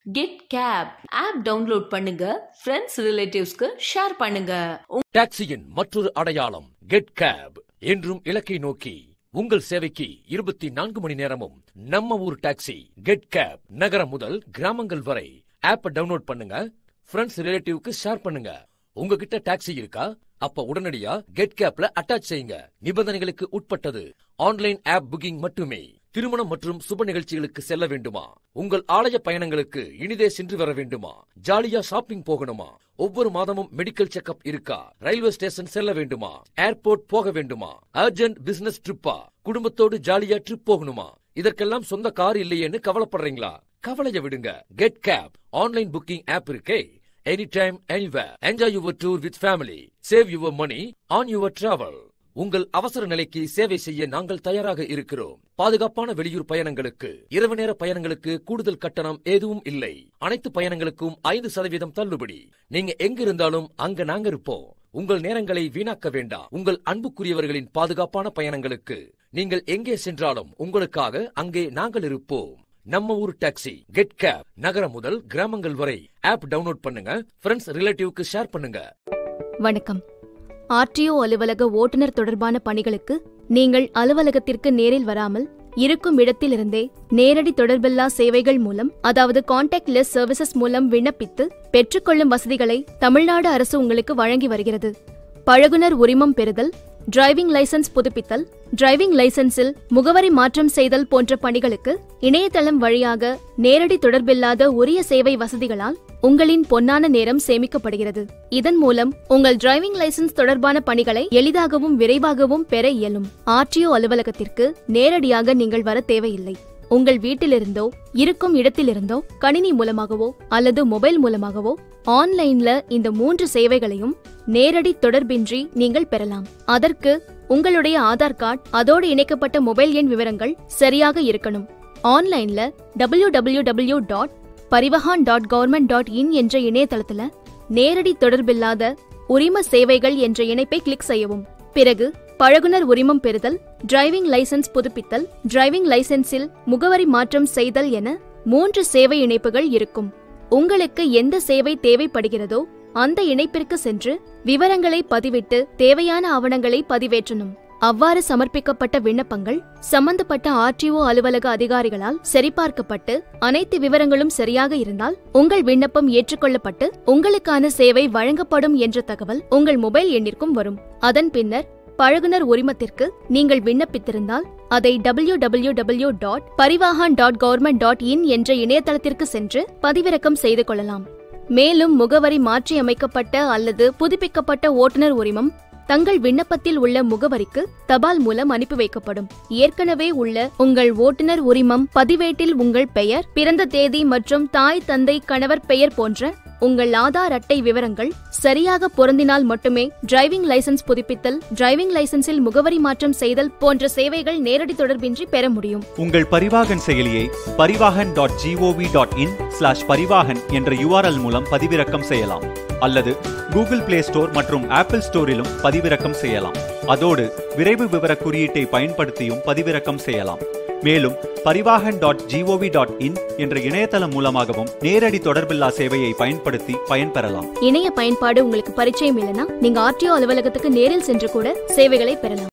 Get gap app download பண்ணுங்க, friends ரிலேட்டிவ்ஸ்க்கு share பண்ணுங்க. டாக்ஸியின் மற்றொரு அடையாளம் கெட் கேப். என்றும் இலக்கை நோக்கி உங்கள் சேவைக்கு 24 மணி நேரமும் நம்ம ஊர் டாக்ஸி கெட் கேப். நகரம் முதல் கிராமங்கள் வரை ஆப்பை டவுன்லோட் பண்ணுங்க, ஃப்ரெண்ட்ஸ் ரிலேட்டிவ்க்கு ஷேர் பண்ணுங்க. உங்ககிட்ட டாக்ஸி இருக்கா? அப்ப உடனடியா கெட் கேப்ல அட்டாச் செய்யுங்க. நிபந்தனைகளுக்கு உட்பட்டது. ஆன்லைன் ஆப் புக்கிங் மட்டுமே. திருமணம் மற்றும் சுப நிகழ்ச்சிகளுக்கு செல்ல வேண்டுமா? உங்கள் ஆலய பயணங்களுக்கு இனிதே சென்று வர வேண்டுமா? ஜாலியா ஷாப்பிங் போகணுமா? ஒவ்வொரு மாதமும் மெடிக்கல் செக்அப் இருக்கா? ரயில்வே ஸ்டேஷன் செல்ல வேண்டுமா? ஏர்போர்ட் போக வேண்டுமா? அர்ஜென்ட் பிசினஸ் ட்ரிப்பா? குடும்பத்தோடு ஜாலியா ட்ரிப் போகணுமா? இதற்கெல்லாம் சொந்த கார் இல்லையேன்னு கவலைப்படுறீங்களா? கவலைய விடுங்க. Get cab online booking app இருக்கே. Anytime, anywhere. Enjoy your tour with family. Save your money on your travel. உங்கள் அவசர நிலைக்கு சேவை செய்ய நாங்கள் தயாராக இருக்கிறோம். பாதுகாப்பான வெளியூர் பயணங்களுக்கு, இரவு நேர பயணங்களுக்கு கூடுதல் கட்டணம் எதுவும் இல்லை. அனைத்து பயணங்களுக்கும் 5% தள்ளுபடி. நீங்க எங்க இருந்தாலும் அங்க நாங்க இருப்போம். உங்கள் நேரங்களை வீணாக்க வேண்டாம். உங்கள் அன்புக்குரியவர்களின் பாதுகாப்பான பயணங்களுக்கு நீங்கள் எங்கே சென்றாலும் உங்களுக்காக அங்கே நாங்கள் இருப்போம். நம்ம ஊர் டாக்ஸி கெட் கேப். நகரம் முதல் கிராமங்கள் வரை ஆப் டவுன்லோட் பண்ணுங்க, ஃப்ரெண்ட்ஸ் ரிலேட்டிவ்க்கு ஷேர் பண்ணுங்க. வணக்கம். ஆர்டிஓ அலுவலக ஓட்டுநர் தொடர்பான பணிகளுக்கு நீங்கள் அலுவலகத்திற்கு நேரில் வராமல் இருக்கும் இடத்திலிருந்தே நேரடி தொடர்பில்லா சேவைகள் மூலம், அதாவது கான்டாக்ட்லெஸ் சர்வீசஸ் மூலம் விண்ணப்பித்து பெற்றுக்கொள்ளும் வசதிகளை தமிழ்நாடு அரசு உங்களுக்கு வழங்கி வருகிறது. பழகுனர் உரிமம் பெறுதல், டிரைவிங் லைசன்ஸ் புதுப்பித்தல், டிரைவிங் லைசன்ஸில் முகவரி மாற்றம் செய்தல் போன்ற பணிகளுக்கு இணையதளம் வழியாக நேரடி தொடர்பில்லாத உரிய சேவை வசதிகளால் உங்களின் பொன்னான நேரம் சேமிக்கப்படுகிறது. இதன் மூலம் உங்கள் டிரைவிங் லைசன்ஸ் தொடர்பான பணிகளை எளிதாகவும் விரைவாகவும் பெற இயலும். ஆர்டிஓ அலுவலகத்திற்கு நேரடியாக நீங்கள் வர தேவையில்லை. உங்கள் வீட்டிலிருந்தோ இருக்கும் இடத்திலிருந்தோ கணினி மூலமாகவோ அல்லது மொபைல் மூலமாகவோ ஆன்லைன்ல இந்த 3 சேவைகளையும் நேரடி தொடர்பின்றி நீங்கள் பெறலாம். அதற்கு உங்களுடைய ஆதார் கார்டு, அதோடு இணைக்கப்பட்ட மொபைல் எண் விவரங்கள் சரியாக இருக்கணும். ஆன்லைன்ல www.parivahan.government.in என்ற இணையதளத்துல நேரடி தொடர்பில்லாத உரிம சேவைகள் என்ற இணைப்பை கிளிக் செய்யவும். பிறகு பழகுனர் உரிமம் பெறுதல், டிரைவிங் லைசன்ஸ் புதுப்பித்தல், டிரைவிங் லைசன்ஸில் முகவரி மாற்றம் செய்தல் என 3 சேவை இணைப்புகள் இருக்கும். உங்களுக்கு எந்த சேவை தேவைப்படுகிறதோ அந்த இணைப்பிற்கு சென்று விவரங்களை பதிவிட்டு தேவையான ஆவணங்களை பதிவேற்றணும். அவ்வாறு சமர்ப்பிக்கப்பட்ட விண்ணப்பங்கள் சம்பந்தப்பட்ட ஆர்டிஓ அலுவலக அதிகாரிகளால் சரிபார்க்கப்பட்டு அனைத்து விவரங்களும் சரியாக இருந்தால் உங்கள் விண்ணப்பம் ஏற்றுக்கொள்ளப்பட்டு உங்களுக்கான சேவை வழங்கப்படும் என்ற தகவல் உங்கள் மொபைல் எண்ணிற்கும் வரும். அதன் பின்னர் பழகுனர் உரிமத்திற்கு நீங்கள் விண்ணப்பித்திருந்தால் அதை www.parivahan.government.in என்ற இணையதளத்திற்கு சென்று பதிவிறக்கம் செய்து கொள்ளலாம். மேலும் முகவரி மாற்றியமைக்கப்பட்ட அல்லது புதுப்பிக்கப்பட்ட ஓட்டுநர் உரிமம் தங்கள் விண்ணப்பத்தில் உள்ள முகவரிக்கு தபால் மூலம் அனுப்பி வைக்கப்படும். ஏற்கனவே உள்ள உங்கள் ஓட்டுநர் உரிமம் பதிவேட்டில் உங்கள் பெயர், பிறந்த தேதி மற்றும் தாய், தந்தை, கணவர் பெயர் போன்ற உங்கள் ஆதார் அட்டை விவரங்கள் சரியாக பொருந்தினால் மட்டுமே டிரைவிங் லைசன்ஸ் புதுப்பித்தல், டிரைவிங் லைசன்ஸில் முகவரி மாற்றம் செய்தல் போன்ற சேவைகள் நேரடி தொடர்பின்றி பெற முடியும். உங்கள் பரிவாகன் செயலியை parivahan.gov.in/parivahan என்ற URL மூலம் பதிவிறக்கம் செய்யலாம். அல்லது கூகுள் பிளே ஸ்டோர் மற்றும் ஆப்பிள் ஸ்டோரிலும் பதிவிறக்கம் செய்யலாம். அதோடு விரைவு விவர குறியீட்டை பயன்படுத்தியும் பதிவிறக்கம் செய்யலாம். மேலும் parivahan.gov.in என்ற இணையதளம் மூலமாகவும் நேரடி தொடர்பில்லா சேவையை பயன்படுத்தி பயன்பெறலாம். இணைய பயன்பாடு உங்களுக்கு பரிச்சயம் இல்லைனா நீங்க ஆர்டிஓ அலுவலகத்துக்கு நேரில் சென்று கூட சேவைகளை பெறலாம்.